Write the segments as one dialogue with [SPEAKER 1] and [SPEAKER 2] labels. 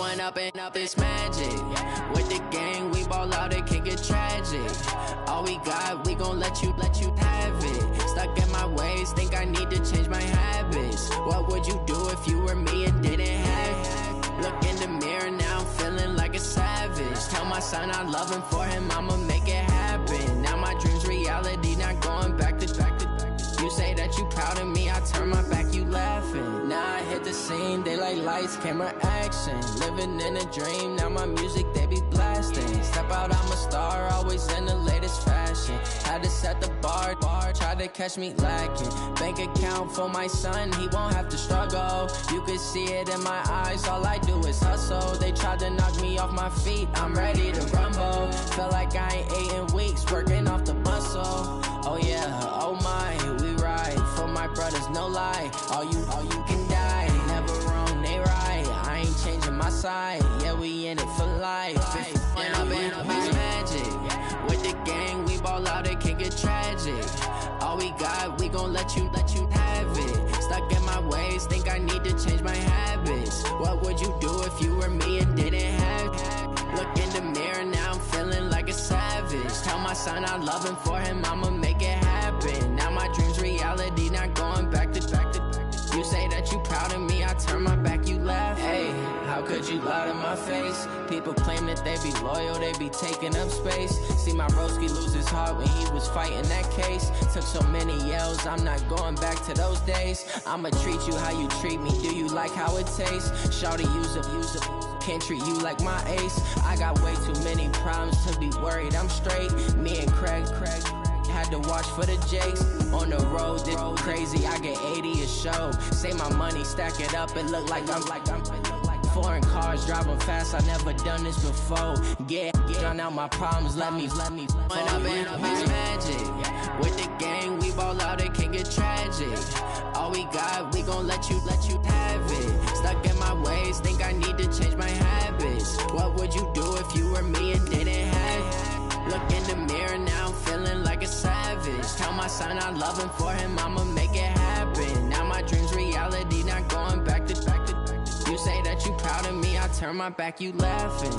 [SPEAKER 1] one up and up, it's magic. With the gang, we ball out, it can get tragic. All we got, we gon' let you have it. Stuck in my ways, think I need to change my habits. What would you do if you were me and didn't have it? Look in the mirror, now I'm feeling like a savage. Tell my son I love him, for him I'ma make it happen. Now my dream's reality, not going back to. You say that you proud of me, I turn my back, you laughing. Now I hit the scene, they like lights, camera, action. Living in a dream, now my music, they be blasting. Step out, I'm a star, always in the latest fashion. Had to set the bar, try to catch me lacking. Bank account for my son, he won't have to struggle. You can see it in my eyes, all I do is hustle. They tried to knock me off my feet, I'm ready to rumble. Feel like I ain't ate in weeks, working off the muscle. Oh yeah, oh my, we ride for my brothers, no lie. All you can die, never wrong, they right. I ain't changing my side, yeah, we in it for life. When up and up, it's magic. With the gang, we ball out, it can get tragic. All we got, we gon' let you have it. Stuck in my ways, think I need to change my habits. What would you do if you were me and didn't have it? Look in the mirror, now I'm feeling like a savage. Tell my son I love him, for him I'ma make it happen. Now my dream's reality, not going back to. You say that you proud of me, I turn my back, you laugh. Hey, how could you lie to my face? People claim that they be loyal, they be taking up space. See my broski lose his heart when he was fighting that case. Took so many yells, I'm not going back to those days. I'ma treat you how you treat me, do you like how it tastes? Shawty, use up. Can't treat you like my ace. I got way too many problems to be worried, I'm straight. Me and Craig had to watch for the Jakes. On the road, this crazy, I get 80 a show. Say my money, stack it up, it look like I'm foreign cars, driving fast, I never done this before. Get drown out my problems, let me When up and up, it's magic. With the gang, we ball out, it can get tragic. All we got, we gon' let you have it. Stuck in my ways, think I need to change my habits. What would you do if you were me and didn't have it? Look in the mirror, now I'm feeling like a savage. Tell my son I love him, for him I'ma make it happen. Now my dream's reality, not going back to. You say that you proud of me, I turn my back, you laughing.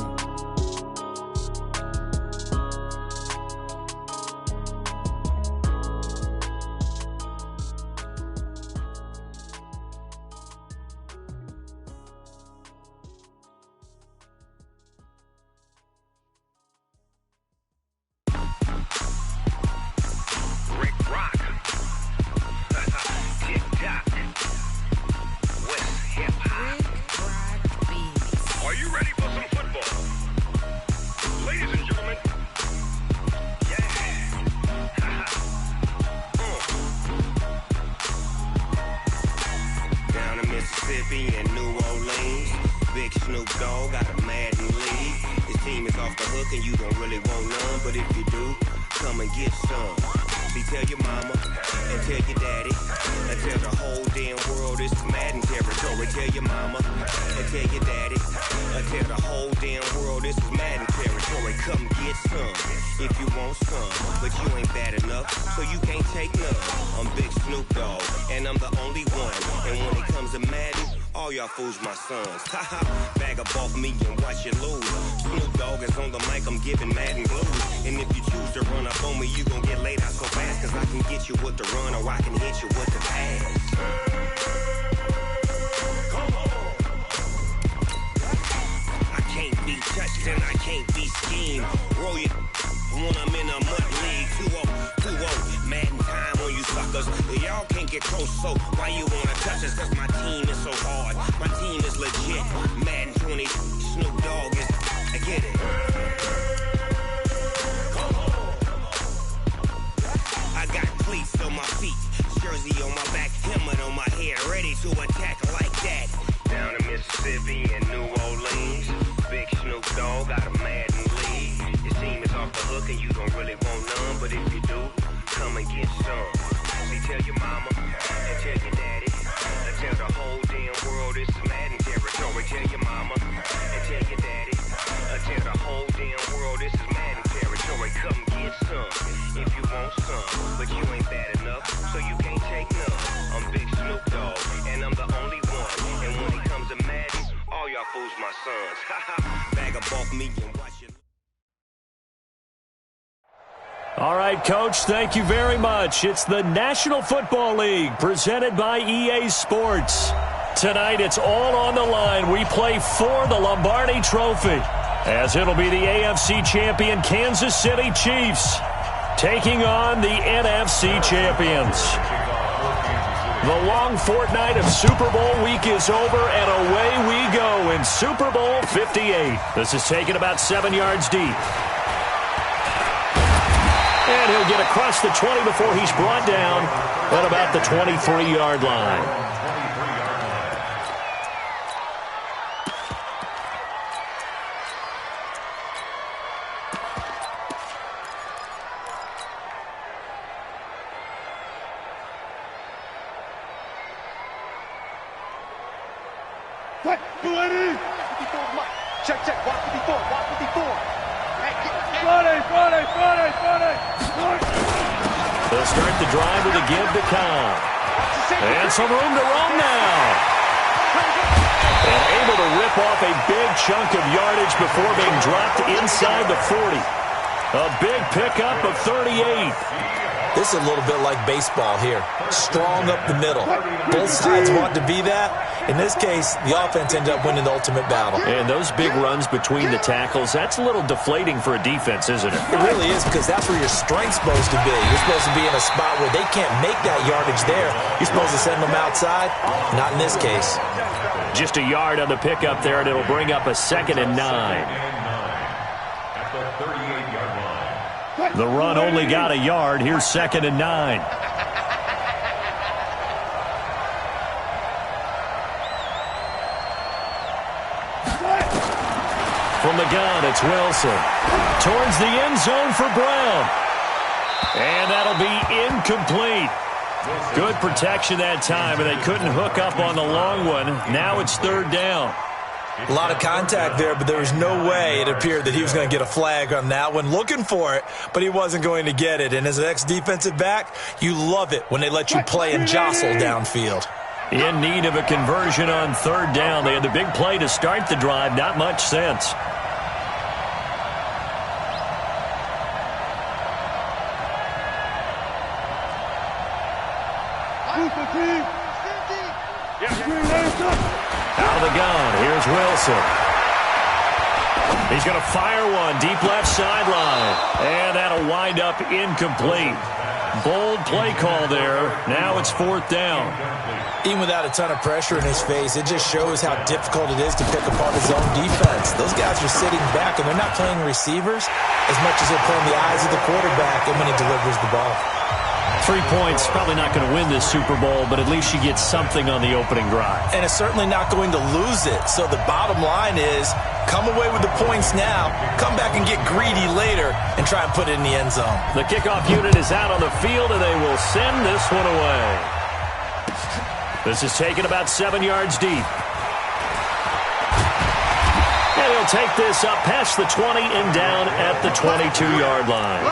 [SPEAKER 2] Fools my sons. Haha, bag up off me and watch you lose. Snoop Dogg is on the mic, I'm giving Madden blues. And if you choose to run up on me, you gon' get laid out so fast. Cause I can get you with the run or I can hit you with the pass. Come on. I can't be touched and I can't be schemed. Roll you when I'm in a mud league. 2-0, Madden time on you suckers. Y'all can't get close, so why you wanna touch us? Cause my team is so hard, my team is legit. Madden 20, Snoop Dogg is, I get it. Come on. I got cleats on my feet, jersey on my back, helmet on my head, ready to attack like that. Down in Mississippi and New Orleans, big Snoop Dogg got a Madden league. Your team is off the hook and you don't really want none, but if you do, come and get some. See, tell your mama and tell your daddy, and tell the whole damn world it's Madden territory. Tell your mama and tell your daddy, and tell the whole damn world this is Madden territory. Come get some if you want some, but you ain't bad enough, so you can't take none. I'm Big Snoop Dogg, and I'm the only one. And when it comes to Madden, all y'all fools lose my sons. Bag of both me and watch it.
[SPEAKER 3] All right, Coach, thank you very much. It's the National Football League presented by EA Sports. Tonight, it's all on the line. We play for the Lombardi Trophy, as it'll be the AFC champion Kansas City Chiefs taking on the NFC champions. The long fortnight of Super Bowl week is over, and away we go in Super Bowl 58. This is taken about 7 yards deep. And he'll get across the 20 before he's brought down at about the 23-yard line.
[SPEAKER 4] Check, watch 54, watch 54. Friday.
[SPEAKER 3] They'll start the drive with a give to Khan. And some room to roam now. And able to rip off a big chunk of yardage before being dropped inside the 40. A big pickup of 38.
[SPEAKER 5] This is a little bit like baseball here. Strong up the middle. Both sides want to be that. In this case, the offense ended up winning the ultimate battle.
[SPEAKER 3] And those big runs between the tackles, that's a little deflating for a defense, isn't it?
[SPEAKER 5] It really is, because that's where your strength's supposed to be. You're supposed to be in a spot where they can't make that yardage there. You're supposed to send them outside. Not in this case.
[SPEAKER 3] Just a yard on the pickup there, and it'll bring up a 2nd and 9. The run only got a yard. Here's 2nd and 9. From the gun, it's Wilson. Towards the end zone for Brown. And that'll be incomplete. Good protection that time, and they couldn't hook up on the long one. Now it's 3rd down.
[SPEAKER 5] A lot of contact there, but there was no way it appeared that he was going to get a flag on that one. Looking for it, but he wasn't going to get it. And as an ex-defensive back, you love it when they let you play and jostle downfield.
[SPEAKER 3] In need of a conversion on 3rd down. They had the big play to start the drive. Not much sense. Out of the gun, here's Wilson. He's going to fire one deep left sideline. And that'll wind up incomplete. Bold play call there. Now it's 4th down.
[SPEAKER 5] Even without a ton of pressure in his face, it just shows how difficult it is to pick apart his own defense. Those guys are sitting back, and they're not playing receivers as much as they're playing the eyes of the quarterback and when he delivers the ball.
[SPEAKER 3] 3 points, probably not going to win this Super Bowl, but at least you get something on the opening drive.
[SPEAKER 5] And it's certainly not going to lose it. So the bottom line is, come away with the points now, come back and get greedy later, and try and put it in the end zone.
[SPEAKER 3] The kickoff unit is out on the field, and they will send this one away. This is taken about 7 yards deep. And he'll take this up past the 20 and down at the 22-yard line.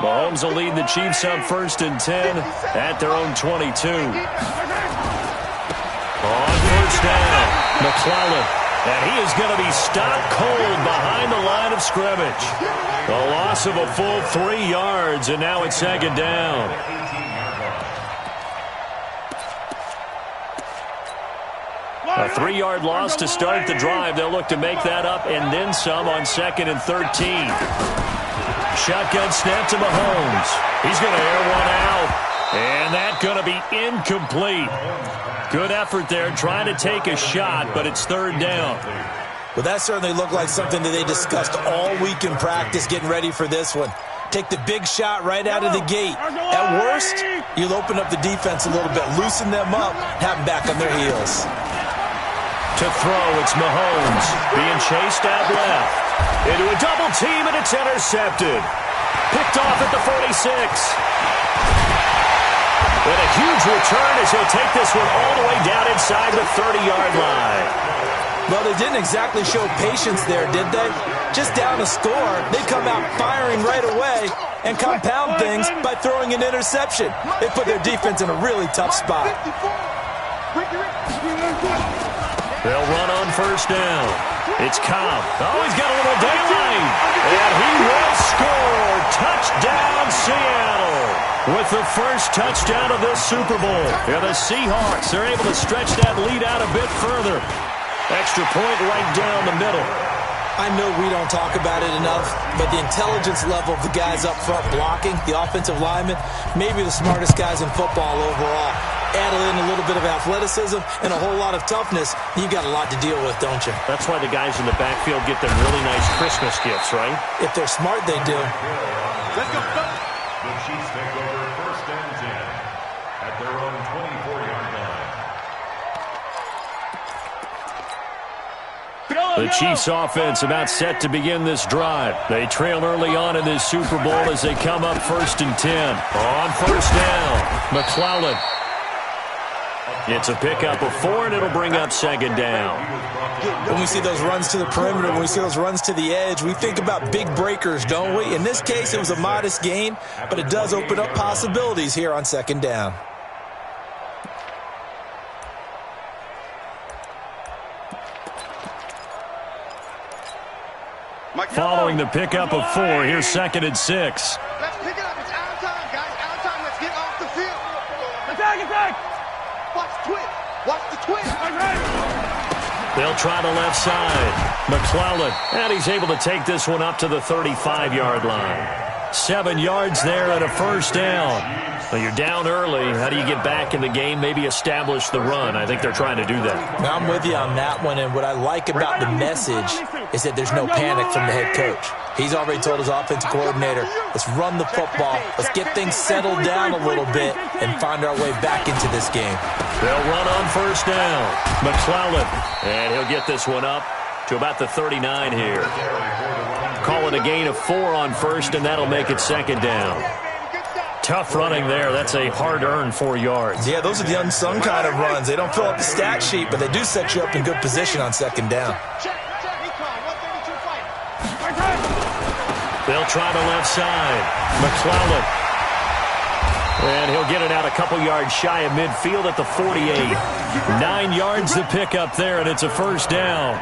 [SPEAKER 3] Mahomes will lead the Chiefs up 1st and 10 at their own 22. On 1st down, McClellan. And he is going to be stopped cold behind the line of scrimmage. A loss of a full 3 yards, and now it's 2nd down. A 3-yard loss to start the drive. They'll look to make that up and then some on 2nd and 13. Shotgun snap to Mahomes. He's going to air one out. And that's going to be incomplete. Good effort there trying to take a shot, but it's 3rd down.
[SPEAKER 5] Well, that certainly looked like something that they discussed all week in practice getting ready for this one. Take the big shot right out of the gate. At worst, you'll open up the defense a little bit, loosen them up, have them back on their heels.
[SPEAKER 3] To throw, it's Mahomes being chased out left. Into a double team, and it's intercepted. Picked off at the 46. And a huge return as he'll take this one all the way down inside the 30-yard line.
[SPEAKER 5] Well, they didn't exactly show patience there, did they? Just down a score, they come out firing right away, and compound things by throwing an interception. They put their defense in a really tough spot.
[SPEAKER 3] They'll run on first down. It's Cobb. Oh, he's got a little daylight. And he will score. Touchdown, Seattle. With the first touchdown of this Super Bowl. Yeah, the Seahawks, they're able to stretch that lead out a bit further. Extra point right down the middle.
[SPEAKER 5] I know we don't talk about it enough, but the intelligence level of the guys up front blocking, the offensive linemen, maybe the smartest guys in football overall. Add in a little bit of athleticism and a whole lot of toughness, you've got a lot to deal with, don't you?
[SPEAKER 3] That's why the guys in the backfield get them really nice Christmas gifts, right?
[SPEAKER 5] If they're smart, they do.
[SPEAKER 4] Let's go.
[SPEAKER 6] The Chiefs take over first and 10 at their own 24-yard line.
[SPEAKER 3] The Chiefs offense about set to begin this drive. They trail early on in this Super Bowl as they come up first and 10. On first down, McClellan. It's a pickup of 4, and it'll bring up second down.
[SPEAKER 5] When we see those runs to the perimeter, when we see those runs to the edge, we think about big breakers, don't we? In this case, it was a modest gain, but it does open up possibilities here on second down.
[SPEAKER 3] Following the pickup of 4, here's second and 6.
[SPEAKER 4] Let's pick it up. It's out time, guys. Out time. Let's get off the field. Attack. Watch the twist. Watch the twist.
[SPEAKER 3] They'll try the left side. McClellan, and he's able to take this one up to the 35-yard line. 7 yards there and a first down. Well, you're down early. How do you get back in the game, maybe establish the run? I think they're trying to do that.
[SPEAKER 5] Now, I'm with you on that one, and what I like about the message is that there's no panic from the head coach. He's already told his offensive coordinator, let's run the football, let's get things settled down a little bit and find our way back into this game.
[SPEAKER 3] They'll run on first down. McClellan, and he'll get this one up to about the 39 here. Call it a gain of 4 on first, and that'll make it second down. Tough running there. That's a hard-earned 4 yards.
[SPEAKER 5] Yeah, those are the unsung kind of runs. They don't fill up the stat sheet, but they do set you up in good position on second down.
[SPEAKER 3] They'll try the left side. McClellan. And he'll get it out a couple yards shy of midfield at the 48. 9 yards to pick up there, and it's a first down.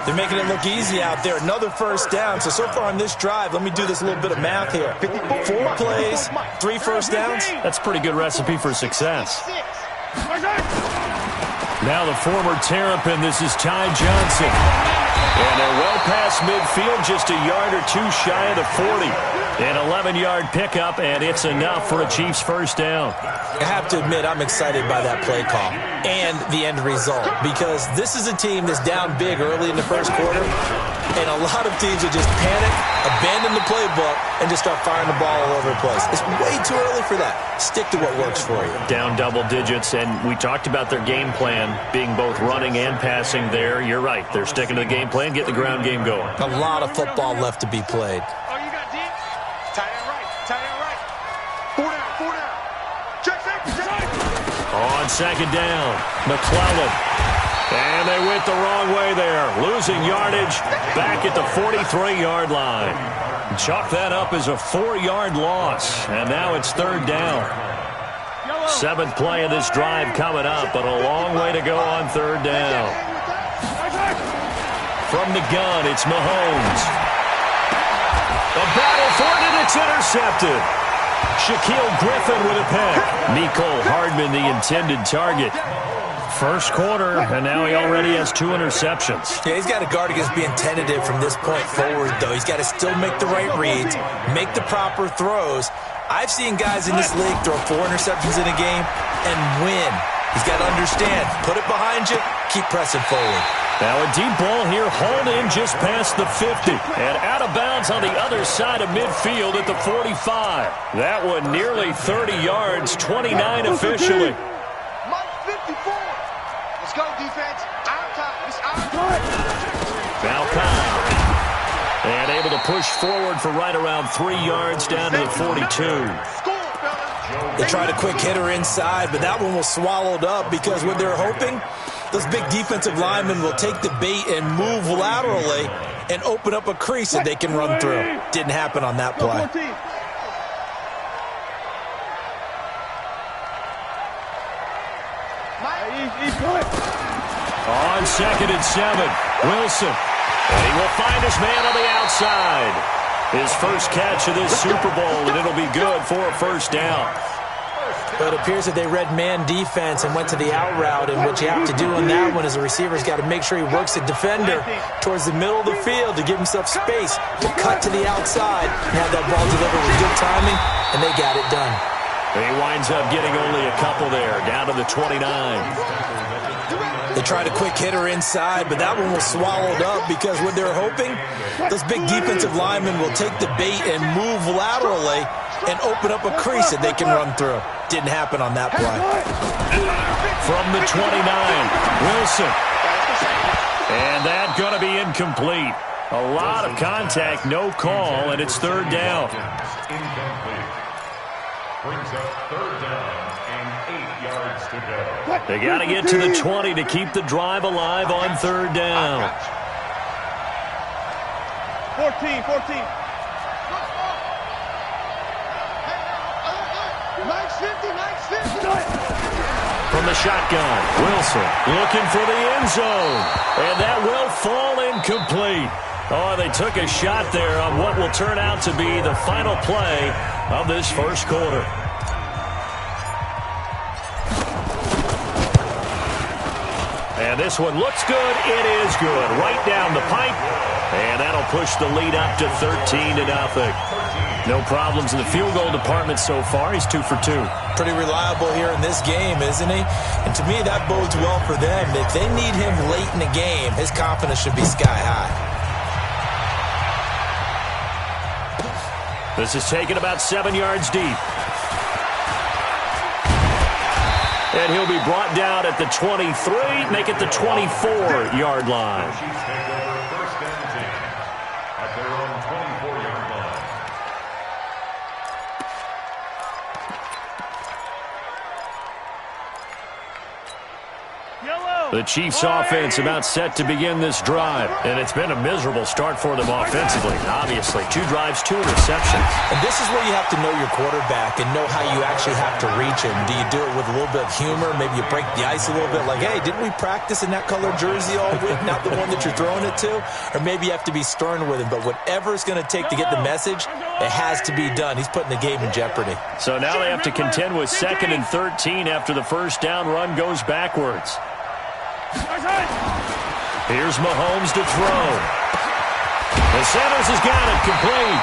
[SPEAKER 5] They're making it look easy out there. Another first down. So far on this drive, let me do this little bit of math here. 4 plays, 3 first downs.
[SPEAKER 3] That's a pretty good recipe for success. Now the former Terrapin, this is Ty Johnson. And they're well past midfield, just a yard or 2 shy of the 40. An 11-yard pickup, and it's enough for a Chiefs first down.
[SPEAKER 5] I have to admit, I'm excited by that play call and the end result, because this is a team that's down big early in the first quarter, and a lot of teams will just panic, abandon the playbook, and just start firing the ball all over the place. It's way too early for that. Stick to what works for you.
[SPEAKER 3] Down double digits, and we talked about their game plan being both running and passing there. You're right. They're sticking to the game plan, get the ground game going.
[SPEAKER 5] A lot of football left to be played.
[SPEAKER 4] Oh, you got deep. Tight end right. Tight end right. 4 down. 4 down. Check.
[SPEAKER 3] On second down, McClellan. And they went the wrong way there. Losing yardage back at the 43-yard line. Chalk that up as a 4-yard loss. And now it's third down. 7th play of this drive coming up, but a long way to go on third down. From the gun, it's Mahomes. A battle for it, and it's intercepted. Shaquille Griffin with a pick. Mecole Hardman, the intended target. First quarter, and now he already has 2 interceptions.
[SPEAKER 5] Yeah, he's got to guard against being tentative from this point forward, though. He's got to still make the right reads, make the proper throws. I've seen guys in this league throw 4 interceptions in a game and win. He's got to understand, put it behind you, keep pressing forward.
[SPEAKER 3] Now a deep ball here, hauled in just past the 50. And out of bounds on the other side of midfield at the 45. That one nearly 30 yards, 29 officially.
[SPEAKER 4] Mike 54. Let's go, defense. Out time. It's out time.
[SPEAKER 3] Now Kyle. And able to push forward for right around 3 yards down to the 42.
[SPEAKER 5] They tried a quick hitter inside, but that one was swallowed up because what they're hoping, those big defensive linemen will take the bait and move laterally and open up a crease that they can run through. Didn't happen on that play.
[SPEAKER 3] On 2nd and 7, Wilson. And he will find his man on the outside. His first catch of this Super Bowl, and it'll be good for a first down.
[SPEAKER 5] But it appears that they read man defense and went to the out route, and what you have to do on that one is the receiver's got to make sure he works the defender towards the middle of the field to give himself space to cut to the outside and have that ball delivered with good timing, and they got it done.
[SPEAKER 3] He winds up getting only a couple there, down to the 29.
[SPEAKER 5] They tried a quick hitter inside, but that one was swallowed up because what they're hoping, those big defensive linemen will take the bait and move laterally and open up a crease that they can run through. Didn't happen on that play.
[SPEAKER 3] From the 29, Wilson. And that's going to be incomplete. A lot of contact, no call, and it's third down.
[SPEAKER 6] Incomplete. Brings up third down and 8 yards to go.
[SPEAKER 3] They got to get to the 20 to keep the drive alive on third down.
[SPEAKER 4] 14. Nice 50.
[SPEAKER 3] From the shotgun, Wilson looking for the end zone. And that will fall incomplete. Oh, they took a shot there on what will turn out to be the final play of this first quarter. And this one looks good. It is good. Right down the pipe. And that'll push the lead up to 13-0. No problems in the field goal department so far. He's 2 for 2.
[SPEAKER 5] Pretty reliable here in this game, isn't he? And to me, that bodes well for them. If they need him late in the game, his confidence should be sky high.
[SPEAKER 3] This is taken about 7 yards deep. And he'll be brought down at the 23, make it the 24-yard line.
[SPEAKER 6] Chiefs take over first and 10 at their own 24-yard line.
[SPEAKER 3] The Chiefs offense about set to begin this drive, and it's been a miserable start for them offensively. Obviously, 2 drives, 2 interceptions.
[SPEAKER 5] And this is where you have to know your quarterback and know how you actually have to reach him. Do you do it with a little bit of humor? Maybe you break the ice a little bit like, hey, didn't we practice in that colored jersey all week, not the one that you're throwing it to? Or maybe you have to be stern with him. But whatever it's going to take to get the message, it has to be done. He's putting the game in jeopardy.
[SPEAKER 3] So now they have to contend with 2nd and 13 after the first down run goes backwards. Here's Mahomes to throw. The Sanders has got it complete.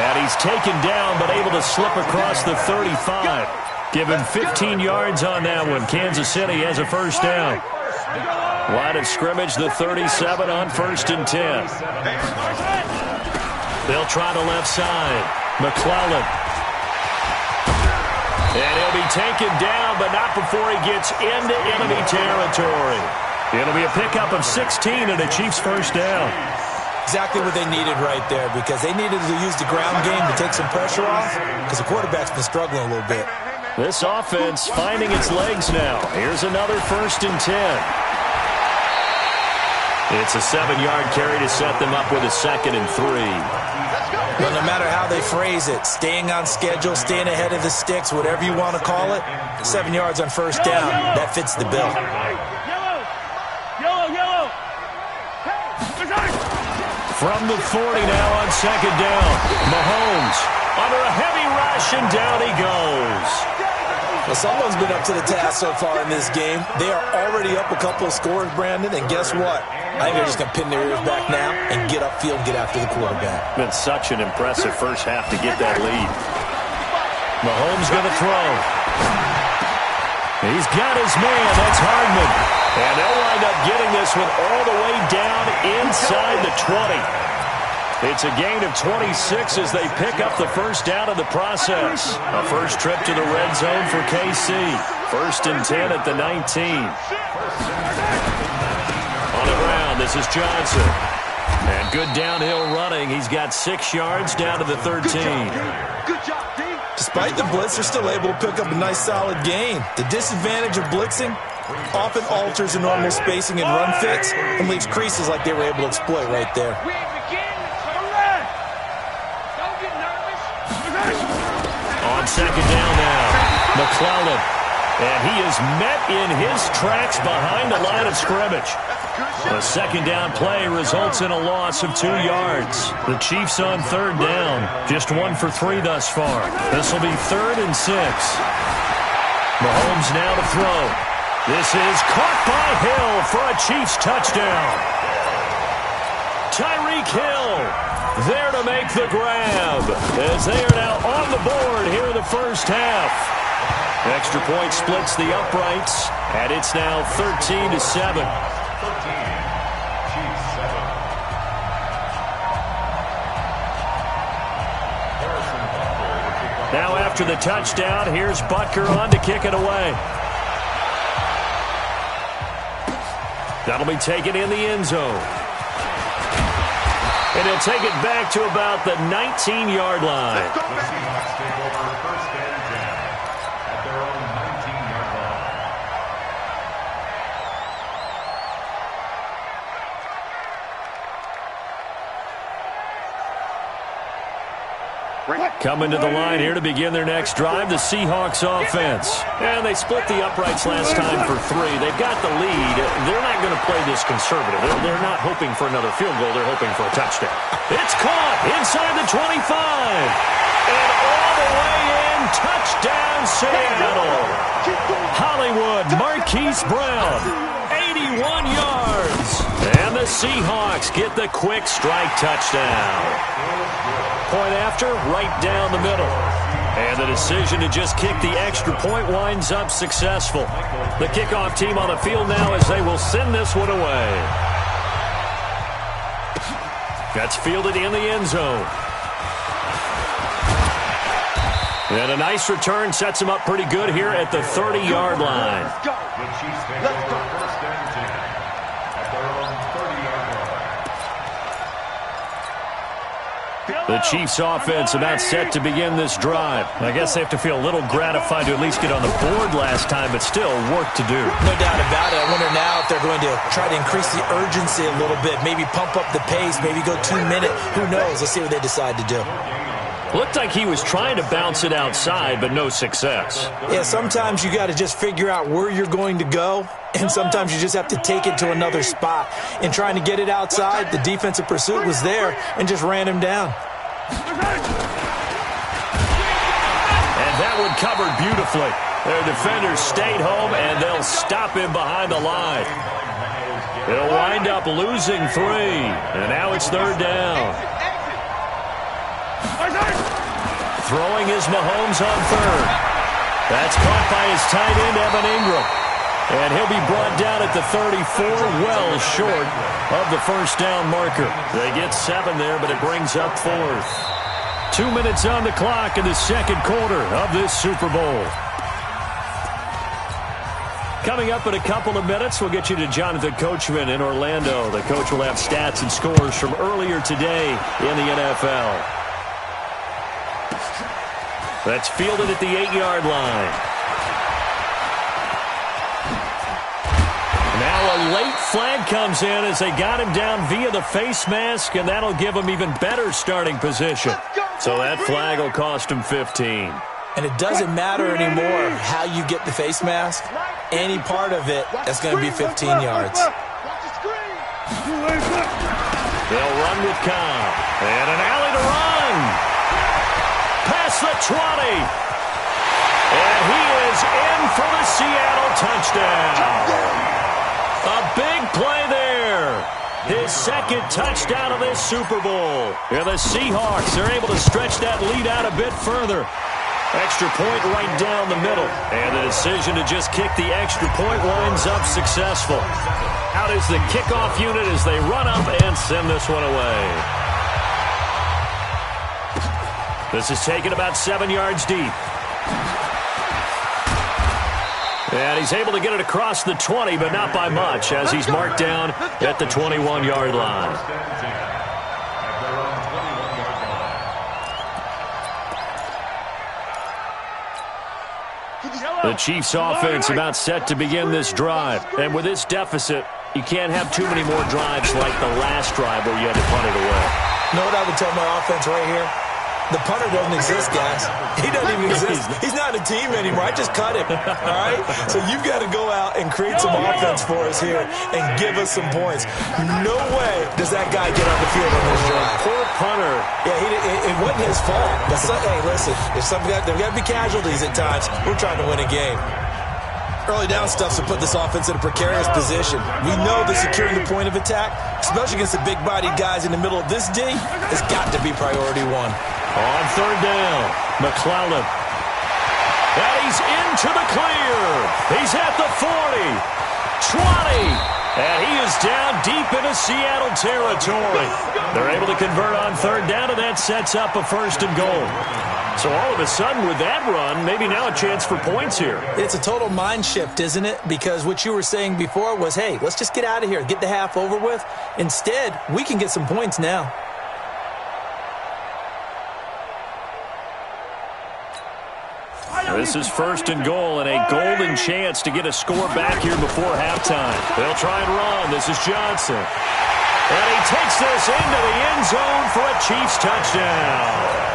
[SPEAKER 3] And he's taken down but able to slip across the 35. Give him 15 yards on that one. Kansas City has a first down. Line of scrimmage, the 37 on 1st and 10. They'll try the left side. McClellan. And he'll be taken down, but not before he gets into enemy territory. It'll be a pickup of 16 and a Chiefs first down.
[SPEAKER 5] Exactly what they needed right there, because they needed to use the ground game to take some pressure off, because the quarterback's been struggling a little bit.
[SPEAKER 3] This offense finding its legs now. Here's another 1st and 10. It's a 7-yard carry to set them up with a 2nd and 3.
[SPEAKER 5] Well, no matter how they phrase it, staying on schedule, staying ahead of the sticks, whatever you want to call it, 7 yards on first down, that fits the bill.
[SPEAKER 3] From the 40 now on 2nd down. Mahomes under a heavy rush, and down he goes.
[SPEAKER 5] Well, someone's been up to the task so far in this game. They are already up a couple of scores, Brandon, and guess what? I think they're just going to pin their ears back now and get upfield and get after the quarterback.
[SPEAKER 3] Been such an impressive first half to get that lead. Mahomes going to throw. He's got his man. That's Hardman. And they'll wind up getting this one all the way down inside the 20. It's a gain of 26 as they pick up the first down in the process. A first trip to the red zone for KC. 1st and 10 at the 19. On the ground, this is Johnson. And good downhill running. He's got 6 yards down to the 13.
[SPEAKER 4] Good job, D.
[SPEAKER 5] Despite the blitz, they're still able to pick up a nice solid gain. The disadvantage of blitzing often alters the normal spacing and run fits and leaves creases like they were able to exploit right there.
[SPEAKER 3] On 2nd down now, McClellan. And he is met in his tracks behind the line of scrimmage. A second down play results in a loss of 2 yards. The Chiefs on third down. Just 1 for 3 thus far. This will be 3rd and 6. Mahomes now to throw. This is caught by Hill for a Chiefs touchdown. Tyreek Hill there to make the grab as they are now on the board here in the first half. Extra point splits the uprights, and it's now 13-7. Now after the touchdown, here's Butker on to kick it away. That'll be taken in the end zone. And he'll take it back to about the 19-yard line.
[SPEAKER 6] Seahawks take over 1st and 10 at their own 19-yard line.
[SPEAKER 3] Coming to the line here to begin their next drive, the Seahawks offense. And they split the uprights last time for 3. They've got the lead. They're not going to play this conservative. They're not hoping for another field goal. They're hoping for a touchdown. It's caught inside the 25. And all the way in, touchdown Seattle. Hollywood, Marquise Brown, 81 yards. And the Seahawks get the quick strike touchdown. Point after, right down the middle. And the decision to just kick the extra point winds up successful. The kickoff team on the field now as they will send this one away. That's fielded in the end zone. And a nice return sets him up pretty good here at the 30-yard line.
[SPEAKER 6] The Chiefs take over 1st and 10 at their own 30-yard line.
[SPEAKER 3] The Chiefs offense about set to begin this drive. I guess they have to feel a little gratified to at least get on the board last time, but still work to do.
[SPEAKER 5] No doubt about it. I wonder now if they're going to try to increase the urgency a little bit, maybe pump up the pace, maybe go 2-minute. Who knows? Let's see what they decide to do.
[SPEAKER 3] Looked like he was trying to bounce it outside, but no success.
[SPEAKER 5] Yeah, sometimes you got to just figure out where you're going to go, and sometimes you just have to take it to another spot. In trying to get it outside, the defensive pursuit was there and just ran him down.
[SPEAKER 3] And that one covered beautifully. Their defenders stayed home, and they'll stop him behind the line. They'll wind up losing 3, and now it's 3rd down. Throwing is Mahomes on 3rd. That's caught by his tight end, Evan Ingram. And he'll be brought down at the 34, well short of the first down marker. They get 7 there, but it brings up 4th. 2 minutes on the clock in the second quarter of this Super Bowl. Coming up in a couple of minutes, we'll get you to Jonathan Coachman in Orlando. The coach will have stats and scores from earlier today in the NFL. That's fielded at the 8-yard line. Now a late flag comes in as they got him down via the face mask, and that'll give him even better starting position. So that flag will cost him 15.
[SPEAKER 5] And it doesn't matter anymore how you get the face mask. Any part of it, that's going to be 15 yards.
[SPEAKER 3] They'll run with Cobb. And an alley to run. Past the 20. And he is in for the Seattle touchdown. A big play there. His second touchdown of this Super Bowl. And the Seahawks are able to stretch that lead out a bit further. Extra point right down the middle. And the decision to just kick the extra point winds up successful. Out is the kickoff unit as they run up and send this one away. This is taken about 7 yards deep. And he's able to get it across the 20, but not by much, as he's marked down at the 21-yard line. The Chiefs offense about set to begin this drive. And with this deficit, you can't have too many more drives like the last drive where you had to punt it away.
[SPEAKER 5] You know what I would tell my offense right here? The punter doesn't exist, guys. He doesn't even exist. He's not a team anymore. I just cut him, all right? So you've got to go out and create some offense for us here and give us some points. No way does that guy get on the field on this drive.
[SPEAKER 3] Poor punter.
[SPEAKER 5] Yeah, it wasn't his fault. But hey, listen, if there's got to be casualties at times. We're trying to win a game. Early down stuff's to put this offense in a precarious position. We know that securing the point of attack, especially against the big-bodied guys in the middle of this D, has got to be priority one.
[SPEAKER 3] On third down, McClellan. And he's into the clear. He's at the 40, 20, and he is down deep into Seattle territory. They're able to convert on third down, and that sets up a first and goal. So all of a sudden with that run, maybe now a chance for points here.
[SPEAKER 5] It's a total mind shift, isn't it? Because what you were saying before was, hey, let's just get out of here, get the half over with. Instead, we can get some points now.
[SPEAKER 3] This is first and goal and a golden chance to get a score back here before halftime. They'll try and run. This is Johnson. And he takes this into the end zone for a Chiefs touchdown.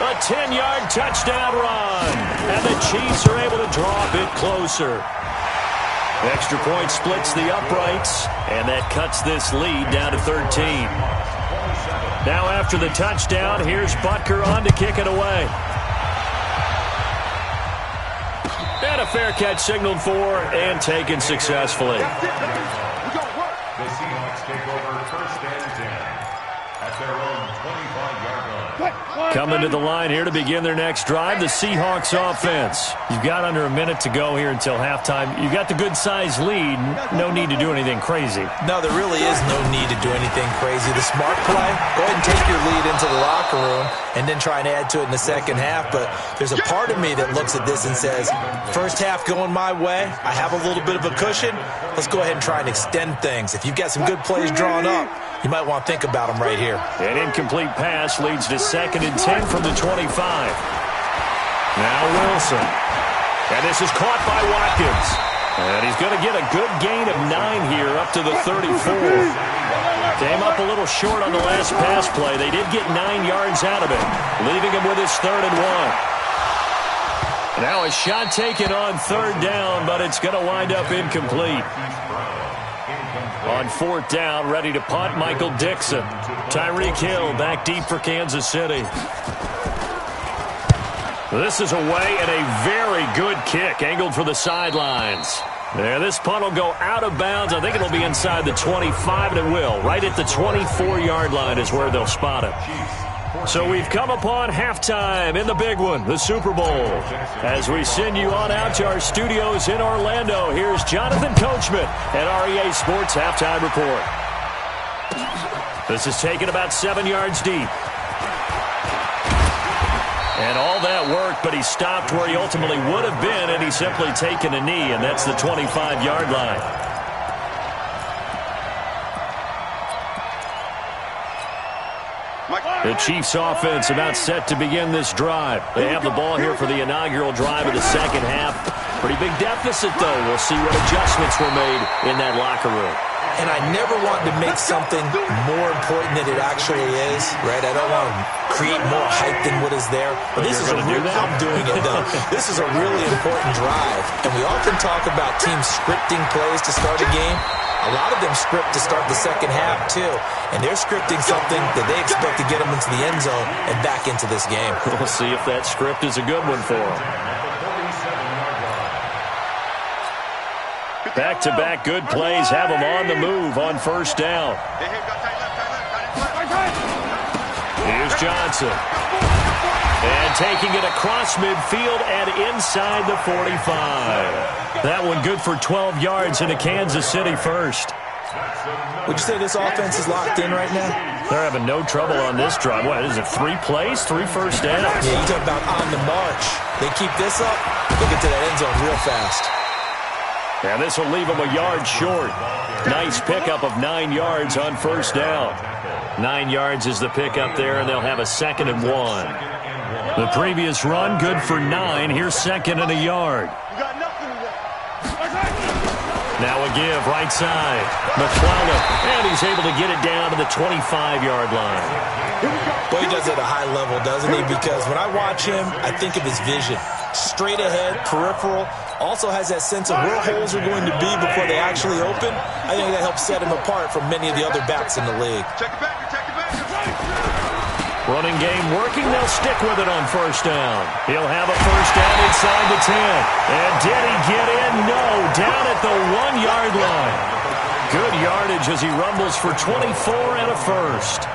[SPEAKER 3] A 10-yard touchdown run. And the Chiefs are able to draw a bit closer. Extra point splits the uprights, and that cuts this lead down to 13. Now after the touchdown, here's Butker on to kick it away. And a fair catch signaled for and taken successfully.
[SPEAKER 6] The Seahawks take over first and 10 at their own 25-yard line.
[SPEAKER 3] Coming to the line here to begin their next drive, the Seahawks offense. You've got under a minute to go here until halftime. You've got the good-sized lead. No need to do anything crazy.
[SPEAKER 5] No, there really is no need to do anything crazy. The smart play, go ahead and take your lead into the locker room and then try and add to it in the second half. But there's a part of me that looks at this and says, first half going my way, I have a little bit of a cushion. Let's go ahead and try and extend things. If you've got some good plays drawn up, you might want to think about them right here.
[SPEAKER 3] An incomplete pass leads to 2nd and 10 from the 25. Now Wilson. And this is caught by Watkins. And he's going to get a good gain of 9 here up to the 34. Came up a little short on the last pass play. They did get 9 yards out of it, leaving him with his 3rd and 1. Now a shot taken on 3rd down, but it's going to wind up incomplete. On 4th down, ready to punt, Michael Dixon. Tyreek Hill back deep for Kansas City. This is away and a very good kick, angled for the sidelines. There, this punt will go out of bounds. I think it'll be inside the 25, and it will. Right at the 24-yard line is where they'll spot it. So we've come upon halftime in the big one, the Super Bowl. As we send you on out to our studios in Orlando, here's Jonathan Coachman at REA Sports Halftime Report. This is taken about 7 yards deep. And all that worked, but he stopped where he ultimately would have been, and he's simply taken a knee, and that's the 25-yard line. The Chiefs offense about set to begin this drive. They have the ball here for the inaugural drive of the second half. Pretty big deficit, though. We'll see what adjustments were made in that locker room.
[SPEAKER 5] And I never want to make something more important than it actually is, right? I don't want to create more hype than what is there. But this is I'm doing it, though. This is a really important drive. And we often talk about teams scripting plays to start a game. A lot of them script to start the second half, too. And they're scripting something that they expect to get them into the end zone and back into this game.
[SPEAKER 3] We'll see if that script is a good one for them. Back-to-back good plays have them on the move on first down. Here's Johnson. And taking it across midfield and inside the 45. That one good for 12 yards into Kansas City first.
[SPEAKER 5] Would you say this offense is locked in right now?
[SPEAKER 3] They're having no trouble on this drive. What is it, 3 plays, 3 first downs?
[SPEAKER 5] Yeah, you talk about on the march. They keep this up, they'll get to that end zone real fast.
[SPEAKER 3] And this will leave them a yard short. Nice pickup of 9 yards on first down. 9 yards is the pickup there, and they'll have a 2nd and 1. The previous run, good for 9. Here's 2nd and a yard. Now a give, right side. McClellan, and he's able to get it down to the 25-yard line.
[SPEAKER 5] Well, he does it at a high level, doesn't he? Because when I watch him, I think of his vision. Straight ahead, peripheral, also has that sense of where holes are going to be before they actually open. I think that helps set him apart from many of the other backs in the league.
[SPEAKER 3] Running game working. They'll stick with it on first down. He'll have a first down inside the 10. And did he get in? No. Down at the 1-yard line. Good yardage as he rumbles for 24 and a first.